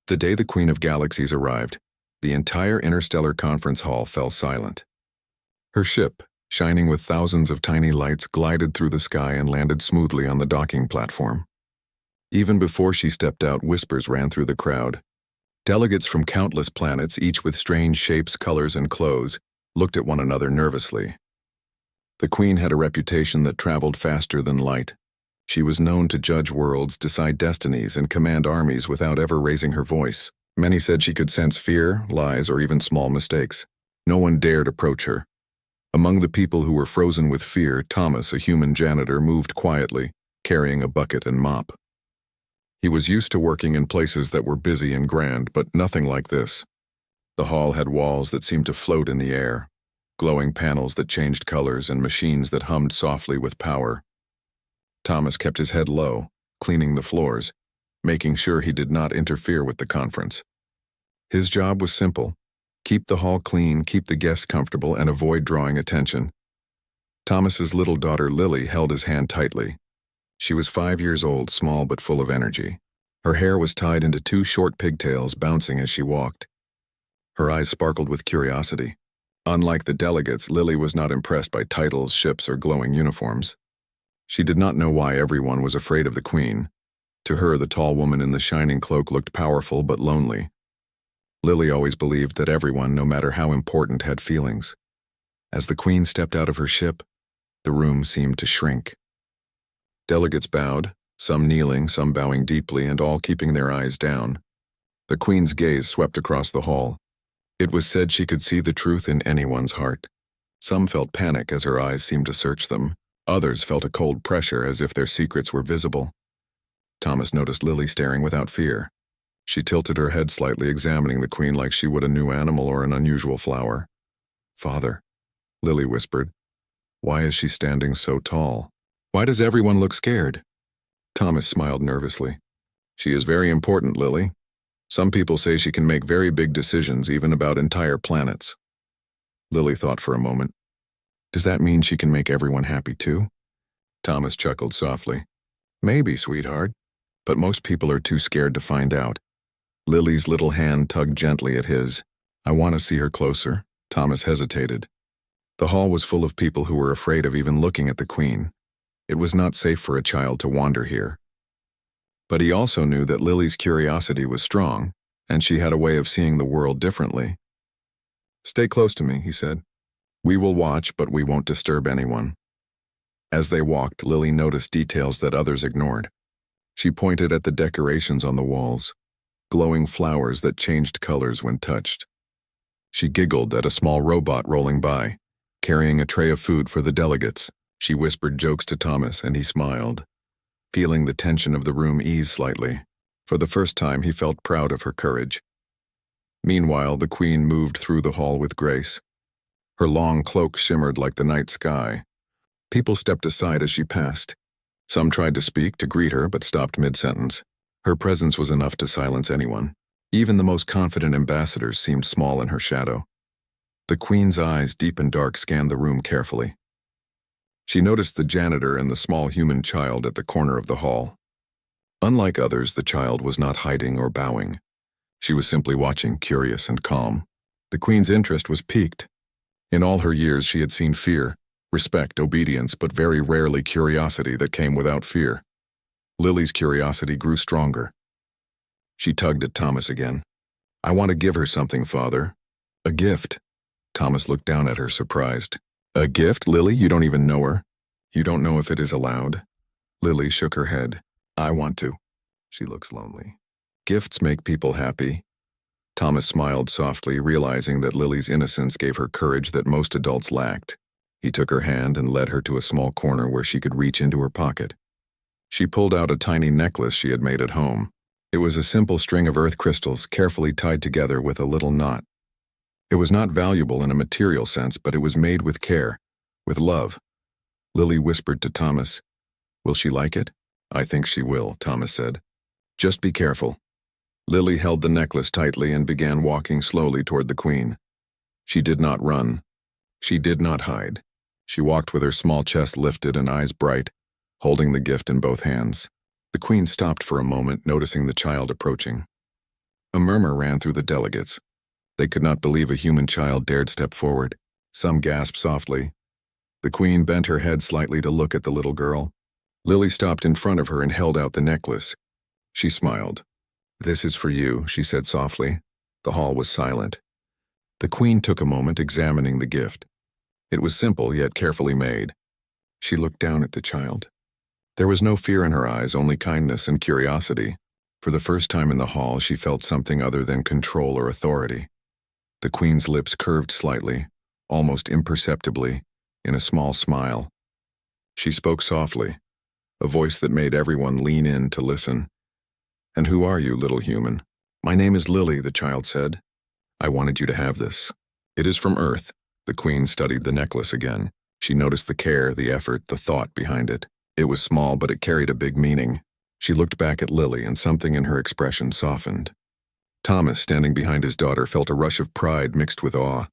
The day the Queen of Galaxies arrived, the entire interstellar conference hall fell silent. Her ship, shining with thousands of tiny lights, glided through the sky and landed smoothly on the docking platform. Even before she stepped out, whispers ran through the crowd. Delegates from countless planets, each with strange shapes, colors, and clothes, looked at one another nervously. The Queen had a reputation that traveled faster than light. She was known to judge worlds, decide destinies, and command armies without ever raising her voice. Many said she could sense fear, lies, or even small mistakes. No one dared approach her. Among the people who were frozen with fear, Thomas, a human janitor, moved quietly, carrying a bucket and mop. He was used to working in places that were busy and grand, but nothing like this. The hall had walls that seemed to float in the air, glowing panels that changed colors, and machines that hummed softly with power. Thomas kept his head low, cleaning the floors, making sure he did not interfere with the conference. His job was simple: keep the hall clean, keep the guests comfortable, and avoid drawing attention. Thomas's little daughter Lily held his hand tightly. She was 5 years old, small but full of energy. Her hair was tied into 2 short pigtails, bouncing as she walked. Her eyes sparkled with curiosity. Unlike the delegates, Lily was not impressed by titles, ships, or glowing uniforms. She did not know why everyone was afraid of the Queen. To her, the tall woman in the shining cloak looked powerful but lonely. Lily always believed that everyone, no matter how important, had feelings. As the Queen stepped out of her ship, the room seemed to shrink. Delegates bowed, some kneeling, some bowing deeply, and all keeping their eyes down. The Queen's gaze swept across the hall. It was said she could see the truth in anyone's heart. Some felt panic as her eyes seemed to search them. Others felt a cold pressure as if their secrets were visible. Thomas noticed Lily staring without fear. She tilted her head slightly, examining the Queen like she would a new animal or an unusual flower. "Father," Lily whispered. "Why is she standing so tall? Why does everyone look scared?" Thomas smiled nervously. "She is very important, Lily. Some people say she can make very big decisions, even about entire planets." Lily thought for a moment. "Does that mean she can make everyone happy too?" Thomas chuckled softly. "Maybe, sweetheart, but most people are too scared to find out." Lily's little hand tugged gently at his. "I want to see her closer." Thomas hesitated. The hall was full of people who were afraid of even looking at the Queen. It was not safe for a child to wander here. But he also knew that Lily's curiosity was strong, and she had a way of seeing the world differently. "Stay close to me," he said. "We will watch, but we won't disturb anyone." As they walked, Lily noticed details that others ignored. She pointed at the decorations on the walls, glowing flowers that changed colors when touched. She giggled at a small robot rolling by, carrying a tray of food for the delegates. She whispered jokes to Thomas, and he smiled, feeling the tension of the room ease slightly. For the first time, he felt proud of her courage. Meanwhile, the Queen moved through the hall with grace. Her long cloak shimmered like the night sky. People stepped aside as she passed. Some tried to speak, to greet her, but stopped mid-sentence. Her presence was enough to silence anyone. Even the most confident ambassadors seemed small in her shadow. The Queen's eyes, deep and dark, scanned the room carefully. She noticed the janitor and the small human child at the corner of the hall. Unlike others, the child was not hiding or bowing. She was simply watching, curious and calm. The Queen's interest was piqued. In all her years, she had seen fear, respect, obedience, but very rarely curiosity that came without fear. Lily's curiosity grew stronger. She tugged at Thomas again. "I want to give her something, Father." "A gift." Thomas looked down at her, surprised. "A gift, Lily? You don't even know her. You don't know if it is allowed." Lily shook her head. "I want to." "She looks lonely." "Gifts make people happy." Thomas smiled softly, realizing that Lily's innocence gave her courage that most adults lacked. He took her hand and led her to a small corner where she could reach into her pocket. She pulled out a tiny necklace she had made at home. It was a simple string of earth crystals, carefully tied together with a little knot. It was not valuable in a material sense, but it was made with care, with love. Lily whispered to Thomas, "Will she like it?" "I think she will," Thomas said. "Just be careful." Lily held the necklace tightly and began walking slowly toward the Queen. She did not run. She did not hide. She walked with her small chest lifted and eyes bright, holding the gift in both hands. The Queen stopped for a moment, noticing the child approaching. A murmur ran through the delegates. They could not believe a human child dared step forward. Some gasped softly. The queen bent her head slightly to look at the little girl. Lily stopped in front of her and held out the necklace. She smiled. "This is for you," she said softly. The hall was silent. The queen took a moment examining the gift. It was simple yet carefully made. She looked down at the child. There was no fear in her eyes, only kindness and curiosity. For the first time in the hall, she felt something other than control or authority. The queen's lips curved slightly, almost imperceptibly, in a small smile. She spoke softly, a voice that made everyone lean in to listen. "And who are you, little human?" "My name is Lily," the child said. "I wanted you to have this. It is from Earth." The queen studied the necklace again. She noticed the care, the effort, the thought behind it. It was small, but it carried a big meaning. She looked back at Lily, and something in her expression softened. Thomas, standing behind his daughter, felt a rush of pride mixed with awe.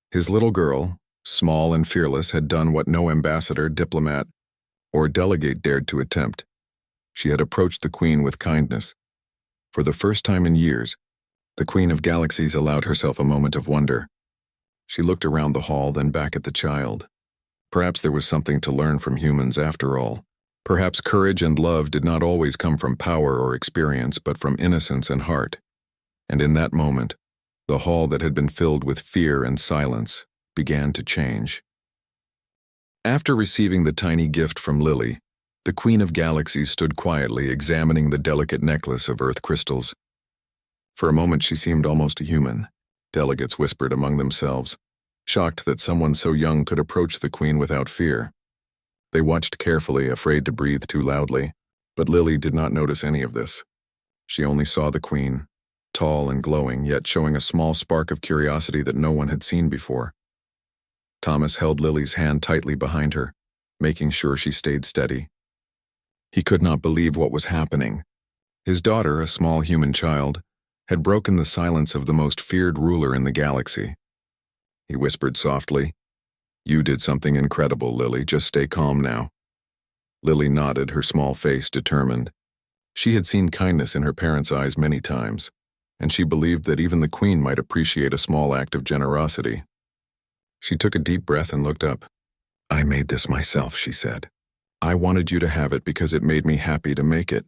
His little girl, small and fearless, had done what no ambassador, diplomat, or delegate dared to attempt. She had approached the queen with kindness. For the first time in years, the Queen of Galaxies allowed herself a moment of wonder. She looked around the hall, then back at the child. Perhaps there was something to learn from humans after all. Perhaps courage and love did not always come from power or experience, but from innocence and heart. And in that moment, the hall that had been filled with fear and silence began to change. After receiving the tiny gift from Lily, the Queen of Galaxies stood quietly examining the delicate necklace of earth crystals. For a moment she seemed almost human. Delegates whispered among themselves, shocked that someone so young could approach the queen without fear. They watched carefully, afraid to breathe too loudly, but Lily did not notice any of this. She only saw the queen, tall and glowing, yet showing a small spark of curiosity that no one had seen before. Thomas held Lily's hand tightly behind her, making sure she stayed steady. He could not believe what was happening. His daughter, a small human child, had broken the silence of the most feared ruler in the galaxy. He whispered softly, "You did something incredible, Lily. Just stay calm now." Lily nodded, her small face determined. She had seen kindness in her parents' eyes many times, and she believed that even the queen might appreciate a small act of generosity. She took a deep breath and looked up. "I made this myself," she said. "I wanted you to have it because it made me happy to make it."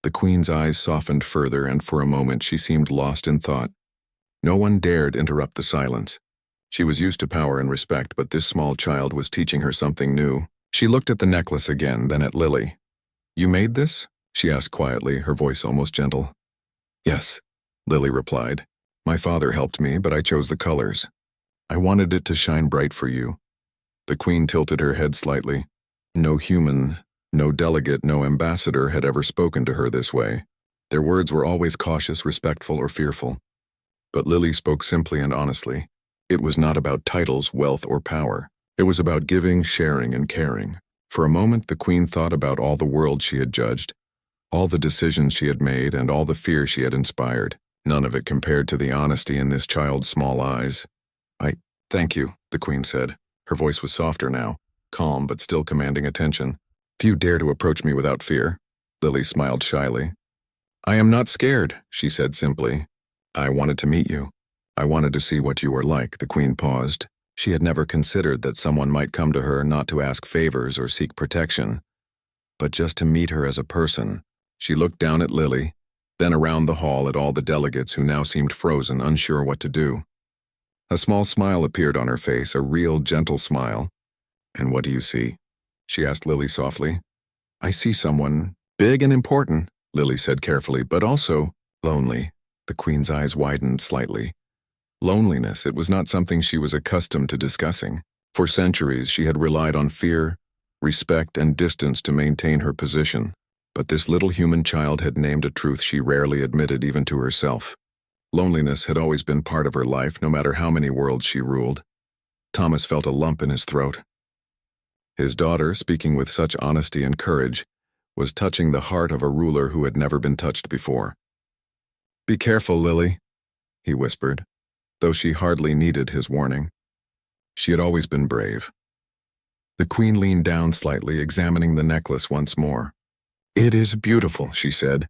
The queen's eyes softened further, and for a moment she seemed lost in thought. No one dared interrupt the silence. She was used to power and respect, but this small child was teaching her something new. She looked at the necklace again, then at Lily. "You made this?" she asked quietly, her voice almost gentle. "Yes," Lily replied. "My father helped me, but I chose the colors. I wanted it to shine bright for you." The queen tilted her head slightly. No human, no delegate, no ambassador had ever spoken to her this way. Their words were always cautious, respectful, or fearful. But Lily spoke simply and honestly. It was not about titles, wealth, or power. It was about giving, sharing, and caring. For a moment, the queen thought about all the world she had judged, all the decisions she had made, and all the fear she had inspired. None of it compared to the honesty in this child's small eyes. Thank you," the queen said. Her voice was softer now, calm but still commanding attention. "Few dare to approach me without fear." Lily smiled shyly. "I am not scared," she said simply. "I wanted to meet you. I wanted to see what you were like." The queen paused. She had never considered that someone might come to her not to ask favors or seek protection, but just to meet her as a person. She looked down at Lily, then around the hall at all the delegates who now seemed frozen, unsure what to do. A small smile appeared on her face, a real, gentle smile. "And what do you see?" she asked Lily softly. "I see someone big and important," Lily said carefully, "but also lonely." The queen's eyes widened slightly. Loneliness, it was not something she was accustomed to discussing. For centuries, she had relied on fear, respect, and distance to maintain her position. But this little human child had named a truth she rarely admitted even to herself. Loneliness had always been part of her life, no matter how many worlds she ruled. Thomas felt a lump in his throat. His daughter, speaking with such honesty and courage, was touching the heart of a ruler who had never been touched before. "Be careful, Lily," he whispered, though she hardly needed his warning. She had always been brave. The queen leaned down slightly, examining the necklace once more. "It is beautiful," she said.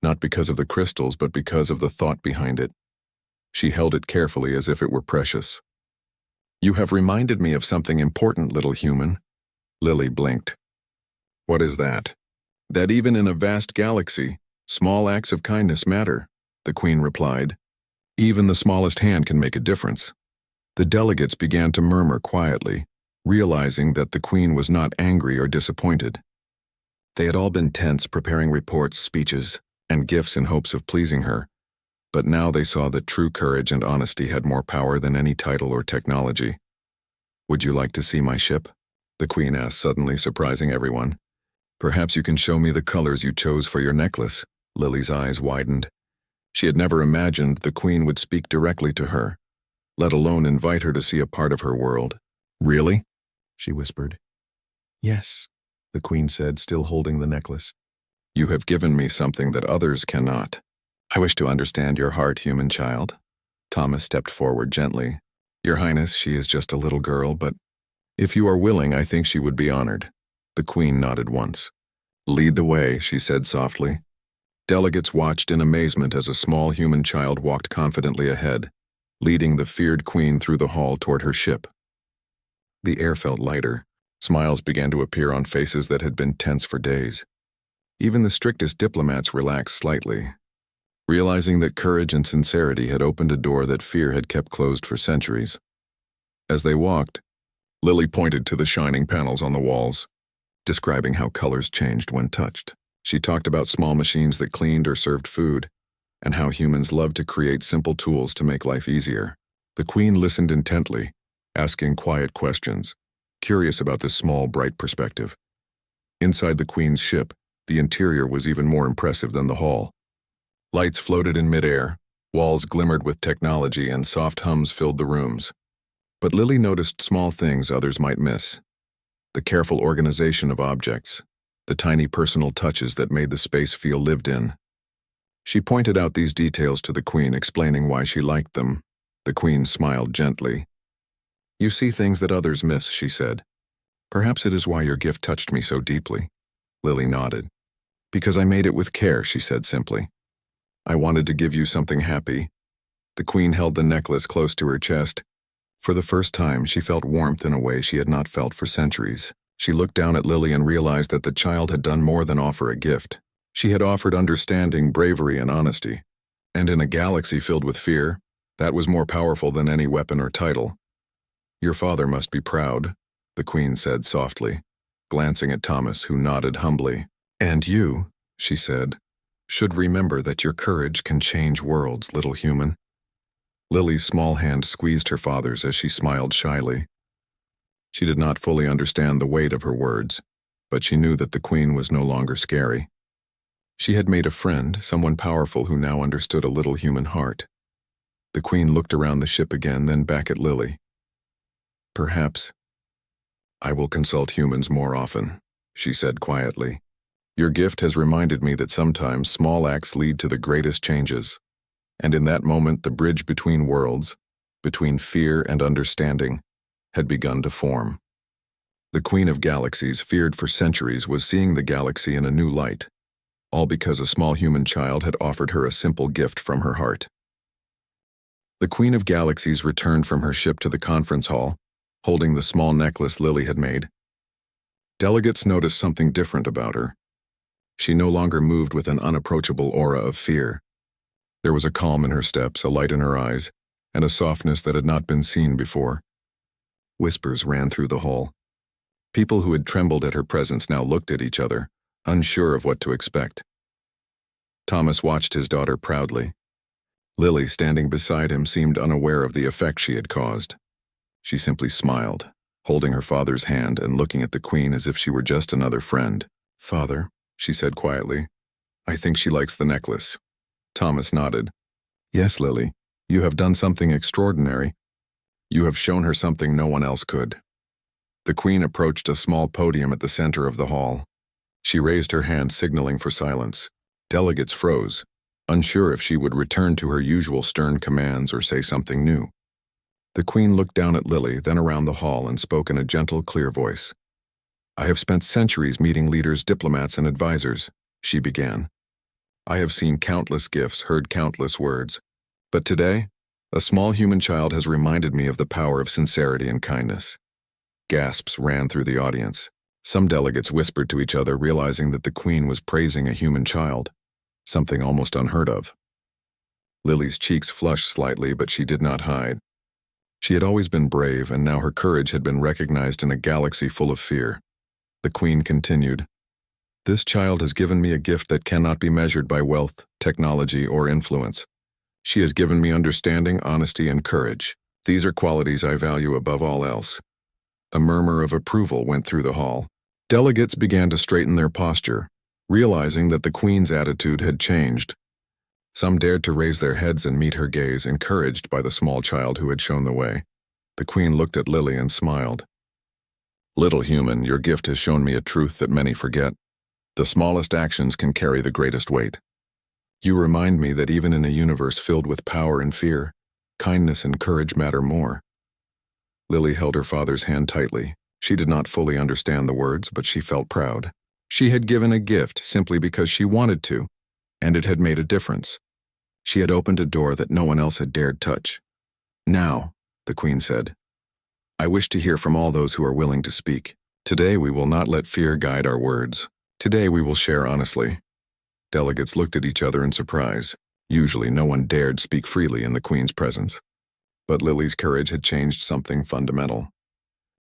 not because of the crystals but because of the thought behind it. She held it carefully as if it were precious. "You have reminded me of something important, little human." Lily blinked. "What is that?" "That even in a vast galaxy, small acts of kindness matter," the Queen replied. "Even the smallest hand can make a difference." The delegates began to murmur quietly, realizing that the Queen was not angry or disappointed. They had all been tense, preparing reports, speeches, and gifts in hopes of pleasing her, but now they saw that true courage and honesty had more power than any title or technology. "Would you like to see my ship?" the Queen asked suddenly, surprising everyone. "Perhaps you can show me the colors you chose for your necklace." Lily's eyes widened. She had never imagined the Queen would speak directly to her, let alone invite her to see a part of her world. "Really?" she whispered. "Yes," the Queen said, still holding the necklace. "You have given me something that others cannot." "I wish to understand your heart, human child." Thomas stepped forward gently. "Your Highness, she is just a little girl, but if you are willing, I think she would be honored." The Queen nodded once. "Lead the way," she said softly. Delegates watched in amazement as a small human child walked confidently ahead, leading the feared Queen through the hall toward her ship. The air felt lighter. Smiles began to appear on faces that had been tense for days. Even the strictest diplomats relaxed slightly, realizing that courage and sincerity had opened a door that fear had kept closed for centuries. As they walked, Lily pointed to the shining panels on the walls, describing how colors changed when touched. She talked about small machines that cleaned or served food, and how humans love to create simple tools to make life easier. The Queen listened intently, asking quiet questions, curious about this small, bright perspective. Inside the Queen's ship, the interior was even more impressive than the hall. Lights floated in midair, walls glimmered with technology, and soft hums filled the rooms. But Lily noticed small things others might miss. The careful organization of objects, the tiny personal touches that made the space feel lived in. She pointed out these details to the Queen, explaining why she liked them. The Queen smiled gently. "You see things that others miss," she said. "Perhaps it is why your gift touched me so deeply." Lily nodded. "Because I made it with care," she said simply. "I wanted to give you something happy." The Queen held the necklace close to her chest. For the first time, she felt warmth in a way she had not felt for centuries. She looked down at Lily and realized that the child had done more than offer a gift. She had offered understanding, bravery, and honesty. And in a galaxy filled with fear, that was more powerful than any weapon or title. "Your father must be proud," the Queen said softly, glancing at Thomas, who nodded humbly. "And you," she said, "should remember that your courage can change worlds, little human." Lily's small hand squeezed her father's as she smiled shyly. She did not fully understand the weight of her words, but she knew that the Queen was no longer scary. She had made a friend, someone powerful who now understood a little human heart. The Queen looked around the ship again, then back at Lily. "Perhaps I will consult humans more often," she said quietly. "Your gift has reminded me that sometimes small acts lead to the greatest changes. And in that moment, the bridge between worlds, between fear and understanding, had begun to form." The Queen of Galaxies, feared for centuries, was seeing the galaxy in a new light, all because a small human child had offered her a simple gift from her heart. The Queen of Galaxies returned from her ship to the conference hall, holding the small necklace Lily had made. Delegates noticed something different about her. She no longer moved with an unapproachable aura of fear. There was a calm in her steps, a light in her eyes, and a softness that had not been seen before. Whispers ran through the hall. People who had trembled at her presence now looked at each other, unsure of what to expect. Thomas watched his daughter proudly. Lily, standing beside him, seemed unaware of the effect she had caused. She simply smiled, holding her father's hand and looking at the Queen as if she were just another friend. "Father," she said quietly, "I think she likes the necklace." Thomas nodded. "Yes, Lily, you have done something extraordinary. You have shown her something no one else could." The Queen approached a small podium at the center of the hall. She raised her hand, signaling for silence. Delegates froze, unsure if she would return to her usual stern commands or say something new. The Queen looked down at Lily, then around the hall, and spoke in a gentle, clear voice. "I have spent centuries meeting leaders, diplomats, and advisors," she began. I have seen countless gifts, heard countless words. But today, a small human child has reminded me of the power of sincerity and kindness. Gasps ran through the audience. Some delegates whispered to each other, realizing that the Queen was praising a human child, something almost unheard of. Lily's cheeks flushed slightly, but she did not hide. She had always been brave, and now her courage had been recognized in a galaxy full of fear. The Queen continued, "This child has given me a gift that cannot be measured by wealth, technology, or influence. She has given me understanding, honesty, and courage. These are qualities I value above all else." A murmur of approval went through the hall. Delegates began to straighten their posture, realizing that the Queen's attitude had changed. Some dared to raise their heads and meet her gaze, encouraged by the small child who had shown the way. The Queen looked at Lily and smiled. "Little human, your gift has shown me a truth that many forget. The smallest actions can carry the greatest weight. You remind me that even in a universe filled with power and fear, kindness and courage matter more." Lily held her father's hand tightly. She did not fully understand the words, but she felt proud. She had given a gift simply because she wanted to, and it had made a difference. She had opened a door that no one else had dared touch. "Now," the Queen said, "I wish to hear from all those who are willing to speak. Today we will not let fear guide our words. Today we will share honestly." Delegates looked at each other in surprise. Usually no one dared speak freely in the Queen's presence. But Lily's courage had changed something fundamental.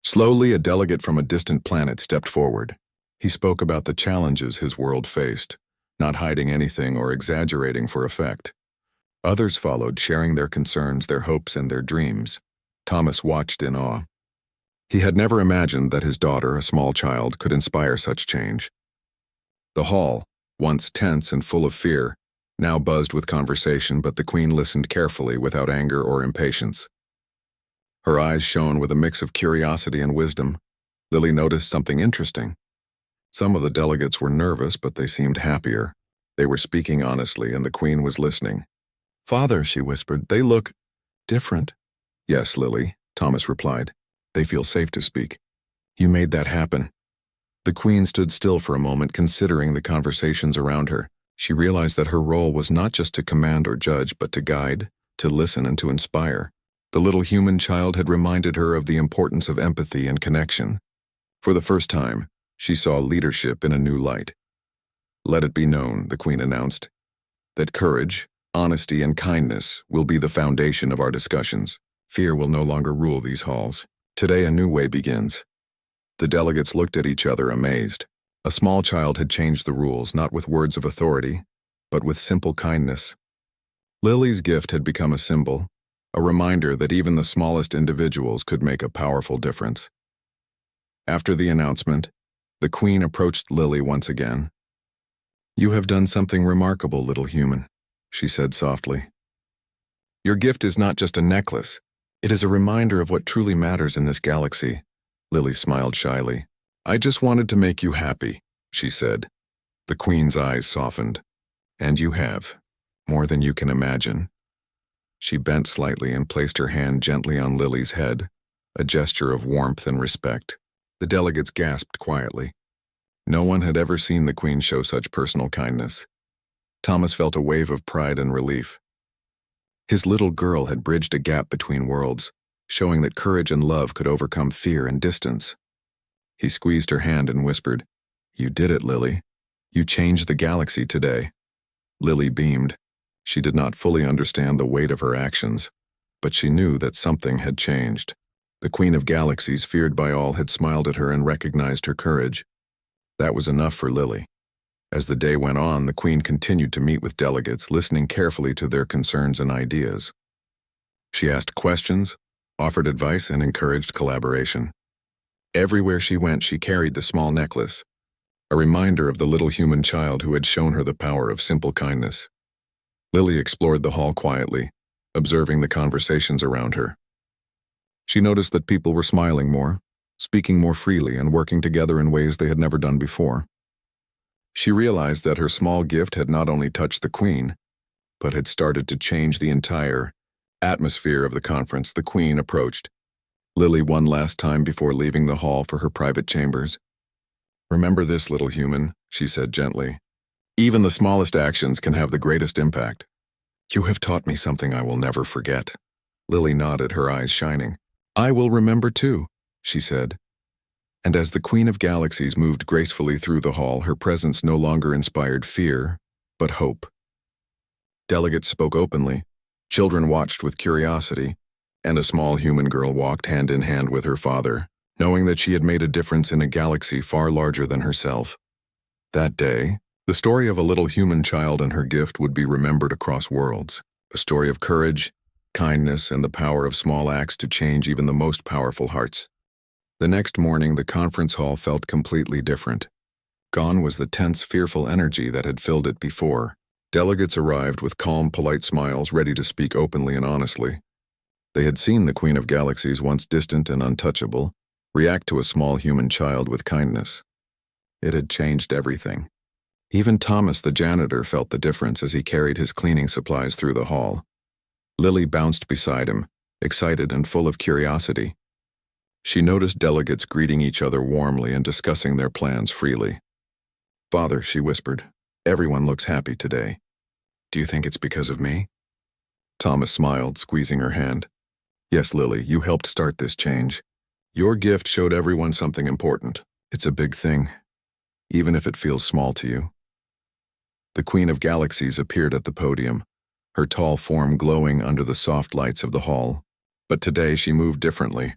Slowly, a delegate from a distant planet stepped forward. He spoke about the challenges his world faced, not hiding anything or exaggerating for effect. Others followed, sharing their concerns, their hopes, and their dreams. Thomas watched in awe. He had never imagined that his daughter, a small child, could inspire such change. The hall, once tense and full of fear, now buzzed with conversation, but the Queen listened carefully without anger or impatience. Her eyes shone with a mix of curiosity and wisdom. Lily noticed something interesting. Some of the delegates were nervous, but they seemed happier. They were speaking honestly, and the Queen was listening. "Father," she whispered, "they look different." "Yes, Lily," Thomas replied. "They feel safe to speak. You made that happen." The Queen stood still for a moment, considering the conversations around her. She realized that her role was not just to command or judge, but to guide, to listen, and to inspire. The little human child had reminded her of the importance of empathy and connection. For the first time, she saw leadership in a new light. "Let it be known," the Queen announced, "that courage, honesty, and kindness will be the foundation of our discussions. Fear will no longer rule these halls. Today a new way begins." The delegates looked at each other, amazed. A small child had changed the rules, not with words of authority, but with simple kindness. Lily's gift had become a symbol, a reminder that even the smallest individuals could make a powerful difference. After the announcement, the Queen approached Lily once again. "You have done something remarkable, little human," she said softly. "Your gift is not just a necklace. It is a reminder of what truly matters in this galaxy." Lily smiled shyly. "I just wanted to make you happy," she said. The Queen's eyes softened. "And you have, more than you can imagine." She bent slightly and placed her hand gently on Lily's head, a gesture of warmth and respect. The delegates gasped quietly. No one had ever seen the Queen show such personal kindness. Thomas felt a wave of pride and relief. His little girl had bridged a gap between worlds, showing that courage and love could overcome fear and distance. He squeezed her hand and whispered, "You did it, Lily. You changed the galaxy today." Lily beamed. She did not fully understand the weight of her actions, but she knew that something had changed. The Queen of Galaxies, feared by all, had smiled at her and recognized her courage. That was enough for Lily. As the day went on, the Queen continued to meet with delegates, listening carefully to their concerns and ideas. She asked questions, offered advice, and encouraged collaboration. Everywhere she went, she carried the small necklace, a reminder of the little human child who had shown her the power of simple kindness. Lily explored the hall quietly, observing the conversations around her. She noticed that people were smiling more, speaking more freely, and working together in ways they had never done before. She realized that her small gift had not only touched the Queen, but had started to change the entire atmosphere of the conference. The Queen approached Lily one last time before leaving the hall for her private chambers. "Remember this, little human," she said gently. Even the smallest actions can have the greatest impact. You have taught me something I will never forget. Lily nodded, her eyes shining. I will remember too, she said. And as the Queen of Galaxies moved gracefully through the hall, her presence no longer inspired fear, but hope. Delegates spoke openly, children watched with curiosity, and a small human girl walked hand in hand with her father, knowing that she had made a difference in a galaxy far larger than herself. That day, the story of a little human child and her gift would be remembered across worlds, a story of courage, kindness, and the power of small acts to change even the most powerful hearts. The next morning, the conference hall felt completely different. Gone was the tense, fearful energy that had filled it before. Delegates arrived with calm, polite smiles, ready to speak openly and honestly. They had seen the Queen of Galaxies, once distant and untouchable, react to a small human child with kindness. It had changed everything. Even Thomas, the janitor, felt the difference as he carried his cleaning supplies through the hall. Lily bounced beside him, excited and full of curiosity. She noticed delegates greeting each other warmly and discussing their plans freely. Father, she whispered, everyone looks happy today. Do you think it's because of me? Thomas smiled, squeezing her hand. Yes, Lily, you helped start this change. Your gift showed everyone something important. It's a big thing, even if it feels small to you. The Queen of Galaxies appeared at the podium, her tall form glowing under the soft lights of the hall. But today she moved differently.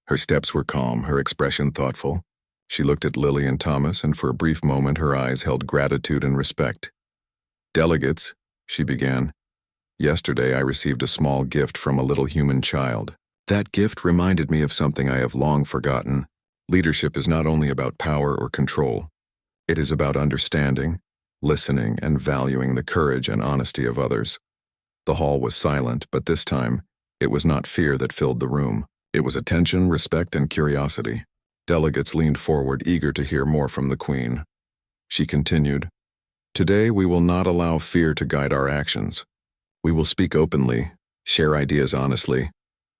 Her steps were calm, her expression thoughtful. She looked at Lily and Thomas, and for a brief moment her eyes held gratitude and respect. Delegates, she began. Yesterday I received a small gift from a little human child. That gift reminded me of something I have long forgotten. Leadership is not only about power or control. It is about understanding, listening, and valuing the courage and honesty of others. The hall was silent, but this time, it was not fear that filled the room. It was attention, respect, and curiosity. Delegates leaned forward, eager to hear more from the Queen. She continued, Today we will not allow fear to guide our actions. We will speak openly, share ideas honestly,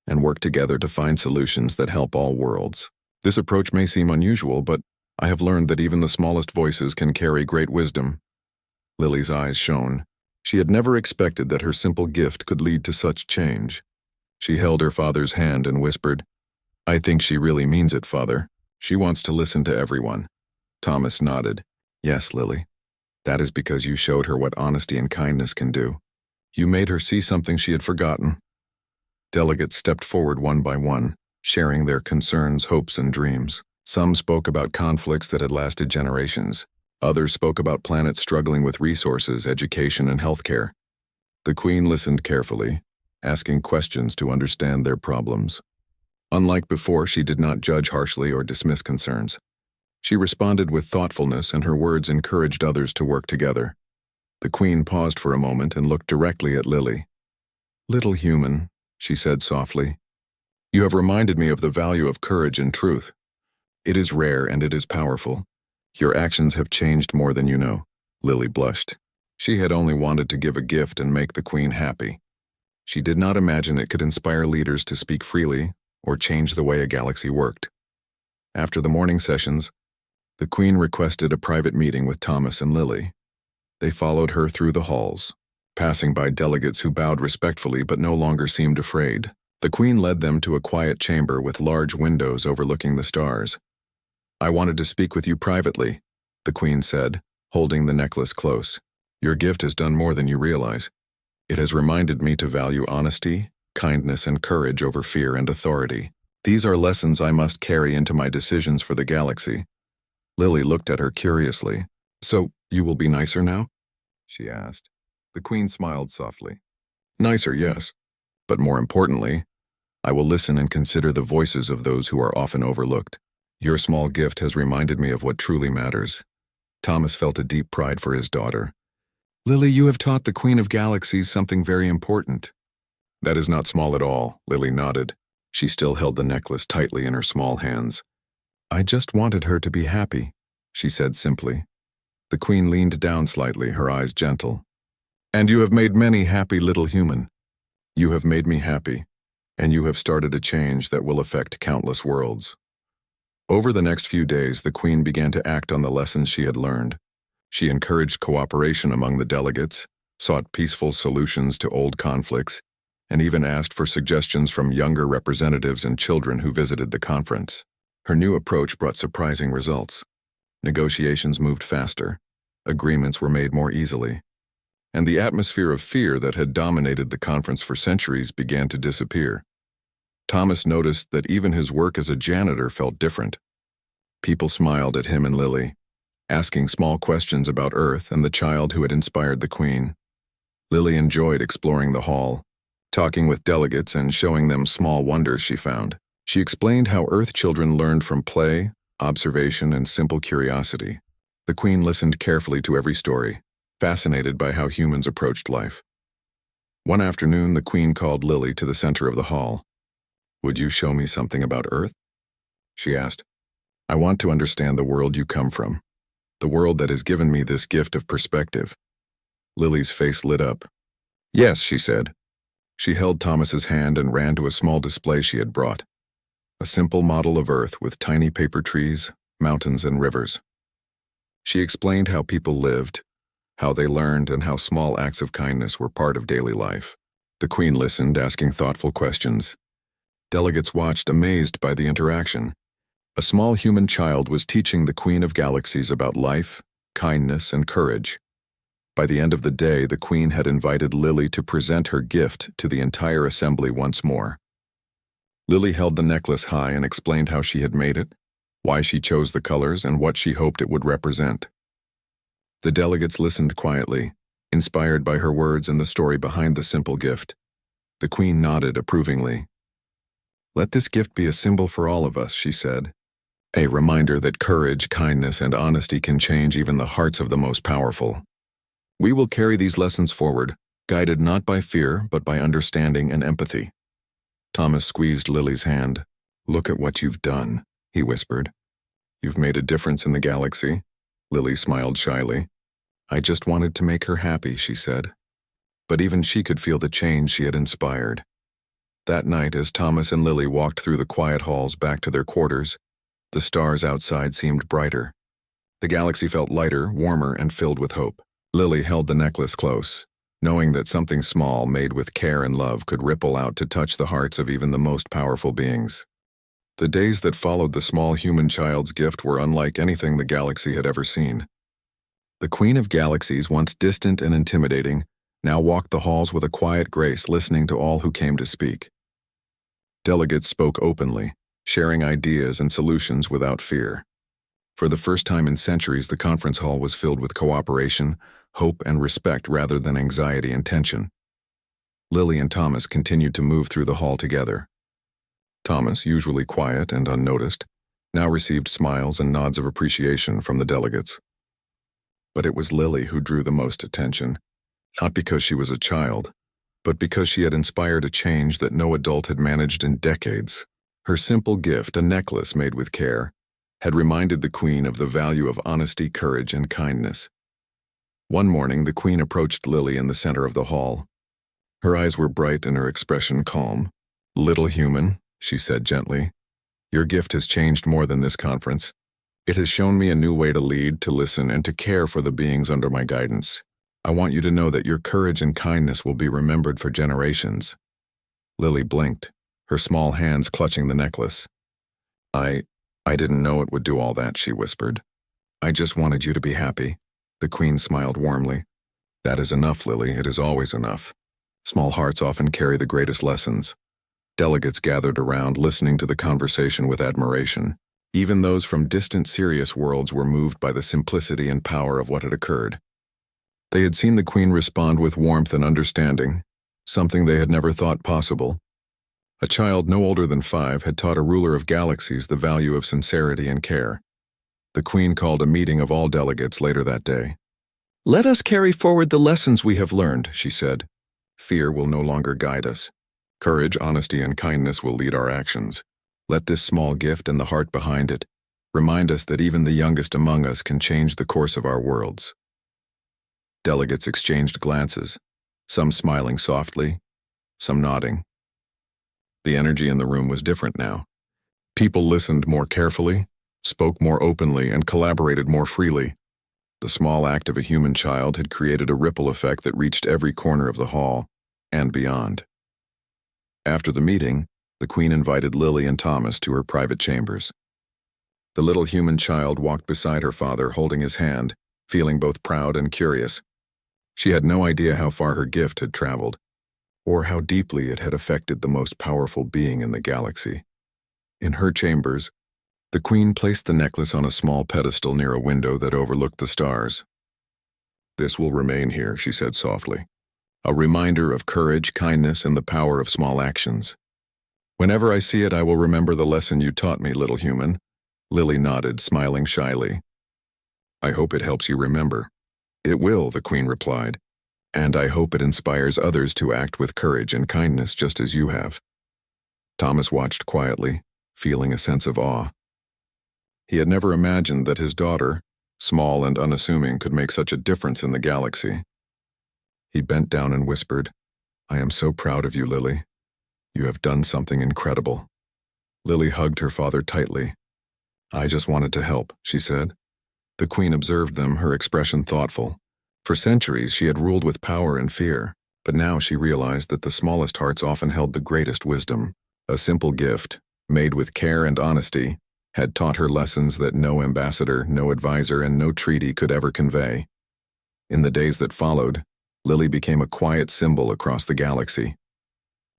and work together to find solutions that help all worlds. This approach may seem unusual, but I have learned that even the smallest voices can carry great wisdom. Lily's eyes shone. She had never expected that her simple gift could lead to such change. She held her father's hand and whispered, I think she really means it, Father. She wants to listen to everyone. Thomas nodded. Yes, Lily. That is because you showed her what honesty and kindness can do. You made her see something she had forgotten. Delegates stepped forward one by one, sharing their concerns, hopes, and dreams. Some spoke about conflicts that had lasted generations. Others spoke about planets struggling with resources, education, and healthcare. The Queen listened carefully, asking questions to understand their problems. Unlike before, she did not judge harshly or dismiss concerns. She responded with thoughtfulness, and her words encouraged others to work together. The Queen paused for a moment and looked directly at Lily. Little human, she said softly, you have reminded me of the value of courage and truth. It is rare and it is powerful. Your actions have changed more than you know. Lily blushed. She had only wanted to give a gift and make the Queen happy. She did not imagine it could inspire leaders to speak freely or change the way a galaxy worked. After the morning sessions, the Queen requested a private meeting with Thomas and Lily. They followed her through the halls, passing by delegates who bowed respectfully but no longer seemed afraid. The Queen led them to a quiet chamber with large windows overlooking the stars. I wanted to speak with you privately, the Queen said, holding the necklace close. Your gift has done more than you realize. It has reminded me to value honesty, kindness, and courage over fear and authority. These are lessons I must carry into my decisions for the galaxy. Lily looked at her curiously. So, you will be nicer now? She asked. The Queen smiled softly. Nicer, yes. But more importantly, I will listen and consider the voices of those who are often overlooked. Your small gift has reminded me of what truly matters. Thomas felt a deep pride for his daughter. Lily, you have taught the Queen of Galaxies something very important. That is not small at all, Lily nodded. She still held the necklace tightly in her small hands. I just wanted her to be happy, she said simply. The Queen leaned down slightly, her eyes gentle. And you have made many happy, little human. You have made me happy, and you have started a change that will affect countless worlds. Over the next few days, the Queen began to act on the lessons she had learned. She encouraged cooperation among the delegates, sought peaceful solutions to old conflicts, and even asked for suggestions from younger representatives and children who visited the conference. Her new approach brought surprising results. Negotiations moved faster, agreements were made more easily, and the atmosphere of fear that had dominated the conference for centuries began to disappear. Thomas noticed that even his work as a janitor felt different. People smiled at him and Lily, asking small questions about Earth and the child who had inspired the Queen. Lily enjoyed exploring the hall, talking with delegates and showing them small wonders she found. She explained how Earth children learned from play, observation, and simple curiosity. The Queen listened carefully to every story, fascinated by how humans approached life. One afternoon, the Queen called Lily to the center of the hall. "Would you show me something about Earth?" she asked. "I want to understand the world you come from, the world that has given me this gift of perspective." Lily's face lit up. "Yes," she said. She held Thomas's hand and ran to a small display she had brought. A simple model of Earth with tiny paper trees, mountains, and rivers. She explained how people lived, how they learned, and how small acts of kindness were part of daily life. The Queen listened, asking thoughtful questions. Delegates watched, amazed by the interaction. A small human child was teaching the Queen of Galaxies about life, kindness, and courage. By the end of the day, the Queen had invited Lily to present her gift to the entire assembly once more. Lily held the necklace high and explained how she had made it, why she chose the colors, and what she hoped it would represent. The delegates listened quietly, inspired by her words and the story behind the simple gift. The Queen nodded approvingly. "Let this gift be a symbol for all of us," she said. "A reminder that courage, kindness, and honesty can change even the hearts of the most powerful. We will carry these lessons forward, guided not by fear, but by understanding and empathy." Thomas squeezed Lily's hand. "Look at what you've done," he whispered. "You've made a difference in the galaxy." Lily smiled shyly. "I just wanted to make her happy," she said. But even she could feel the change she had inspired. That night, as Thomas and Lily walked through the quiet halls back to their quarters, the stars outside seemed brighter. The galaxy felt lighter, warmer, and filled with hope. Lily held the necklace close, knowing that something small, made with care and love, could ripple out to touch the hearts of even the most powerful beings. The days that followed the small human child's gift were unlike anything the galaxy had ever seen. The Queen of Galaxies, once distant and intimidating, now walked the halls with a quiet grace, listening to all who came to speak. Delegates spoke openly, sharing ideas and solutions without fear. For the first time in centuries, the conference hall was filled with cooperation, hope, and respect rather than anxiety and tension. Lily and Thomas continued to move through the hall together. Thomas, usually quiet and unnoticed, now received smiles and nods of appreciation from the delegates. But it was Lily who drew the most attention, not because she was a child, but because she had inspired a change that no adult had managed in decades. Her simple gift, a necklace made with care, had reminded the Queen of the value of honesty, courage, and kindness. One morning, the Queen approached Lily in the center of the hall. Her eyes were bright and her expression calm. "Little human," she said gently, "your gift has changed more than this conference. It has shown me a new way to lead, to listen, and to care for the beings under my guidance. I want you to know that your courage and kindness will be remembered for generations." Lily blinked, her small hands clutching the necklace. I didn't know it would do all that," she whispered. "I just wanted you to be happy." The Queen smiled warmly. "That is enough, Lily. It is always enough. Small hearts often carry the greatest lessons." Delegates gathered around, listening to the conversation with admiration. Even those from distant, serious worlds were moved by the simplicity and power of what had occurred. They had seen the Queen respond with warmth and understanding, something they had never thought possible. A child no older than 5 had taught a ruler of galaxies the value of sincerity and care. The Queen called a meeting of all delegates later that day. "Let us carry forward the lessons we have learned," she said. "Fear will no longer guide us. Courage, honesty, and kindness will lead our actions. Let this small gift and the heart behind it remind us that even the youngest among us can change the course of our worlds." Delegates exchanged glances, some smiling softly, some nodding. The energy in the room was different now. People listened more carefully, spoke more openly, and collaborated more freely. The small act of a human child had created a ripple effect that reached every corner of the hall and beyond. After the meeting, the Queen invited Lily and Thomas to her private chambers. The little human child walked beside her father, holding his hand, feeling both proud and curious. She had no idea how far her gift had traveled, or how deeply it had affected the most powerful being in the galaxy. In her chambers, the Queen placed the necklace on a small pedestal near a window that overlooked the stars. "This will remain here," she said softly. "A reminder of courage, kindness, and the power of small actions. Whenever I see it, I will remember the lesson you taught me, little human." Lily nodded, smiling shyly. "I hope it helps you remember." "It will," the Queen replied, "and I hope it inspires others to act with courage and kindness just as you have." Thomas watched quietly, feeling a sense of awe. He had never imagined that his daughter, small and unassuming, could make such a difference in the galaxy. He bent down and whispered, "I am so proud of you, Lily. You have done something incredible." Lily hugged her father tightly. "I just wanted to help," she said. The Queen observed them, her expression thoughtful. For centuries she had ruled with power and fear, but now she realized that the smallest hearts often held the greatest wisdom. A simple gift, made with care and honesty, had taught her lessons that no ambassador, no advisor, and no treaty could ever convey. In the days that followed, Lily became a quiet symbol across the galaxy.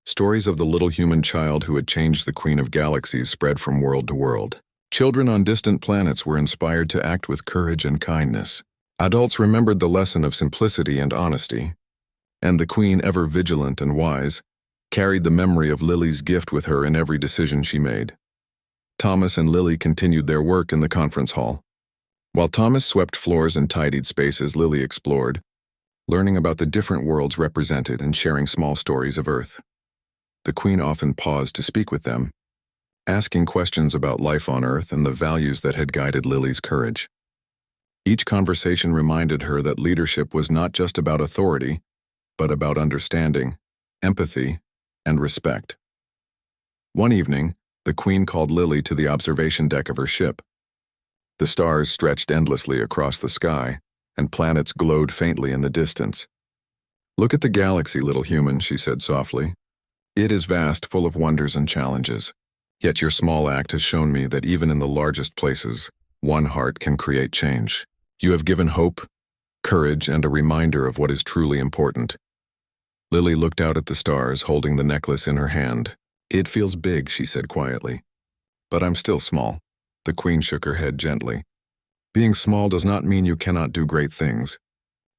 Stories of the little human child who had changed the Queen of Galaxies spread from world to world. Children on distant planets were inspired to act with courage and kindness. Adults remembered the lesson of simplicity and honesty. And the Queen, ever vigilant and wise, carried the memory of Lily's gift with her in every decision she made. Thomas and Lily continued their work in the conference hall. While Thomas swept floors and tidied spaces, Lily explored, learning about the different worlds represented and sharing small stories of Earth. The Queen often paused to speak with them, asking questions about life on Earth and the values that had guided Lily's courage. Each conversation reminded her that leadership was not just about authority, but about understanding, empathy, and respect. One evening, the Queen called Lily to the observation deck of her ship. The stars stretched endlessly across the sky, and planets glowed faintly in the distance. "Look at the galaxy, little human," she said softly. "It is vast, full of wonders and challenges. Yet your small act has shown me that even in the largest places, one heart can create change. You have given hope, courage, and a reminder of what is truly important." Lily looked out at the stars, holding the necklace in her hand. "It feels big," she said quietly. "But I'm still small." The Queen shook her head gently. "Being small does not mean you cannot do great things.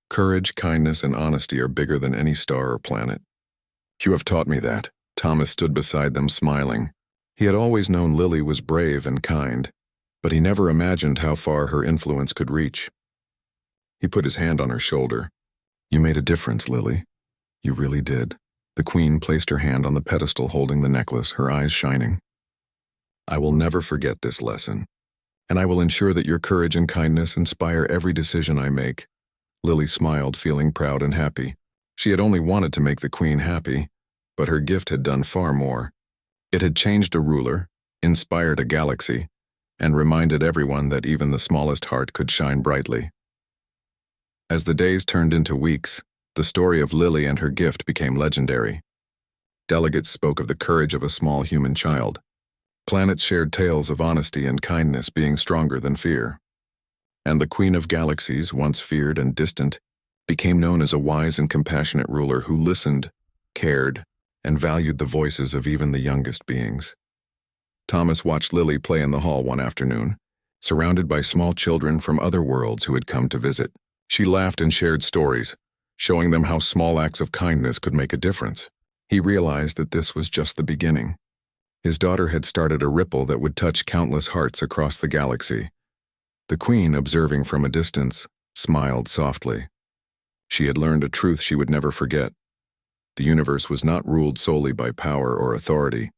Courage, kindness, and honesty are bigger than any star or planet." "You have taught me that." Thomas stood beside them, smiling. He had always known Lily was brave and kind, but he never imagined how far her influence could reach. He put his hand on her shoulder. "You made a difference, Lily. You really did." The Queen placed her hand on the pedestal holding the necklace, her eyes shining. "I will never forget this lesson, and I will ensure that your courage and kindness inspire every decision I make." Lily smiled, feeling proud and happy. She had only wanted to make the Queen happy, but her gift had done far more. It had changed a ruler, inspired a galaxy, and reminded everyone that even the smallest heart could shine brightly. As the days turned into weeks, the story of Lily and her gift became legendary. Delegates spoke of the courage of a small human child. Planets shared tales of honesty and kindness being stronger than fear. And the Queen of Galaxies, once feared and distant, became known as a wise and compassionate ruler who listened, cared, and valued the voices of even the youngest beings. Thomas watched Lily play in the hall one afternoon, surrounded by small children from other worlds who had come to visit. She laughed and shared stories, showing them how small acts of kindness could make a difference. He realized that this was just the beginning. His daughter had started a ripple that would touch countless hearts across the galaxy. The Queen, observing from a distance, smiled softly. She had learned a truth she would never forget. The universe was not ruled solely by power or authority,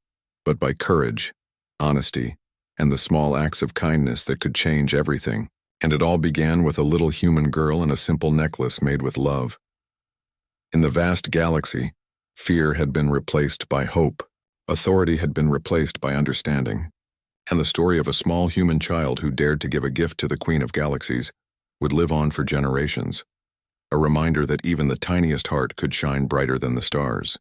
but by courage, honesty, and the small acts of kindness that could change everything. And it all began with a little human girl and a simple necklace made with love. In the vast galaxy, fear had been replaced by hope, authority had been replaced by understanding, and the story of a small human child who dared to give a gift to the Queen of Galaxies would live on for generations, a reminder that even the tiniest heart could shine brighter than the stars.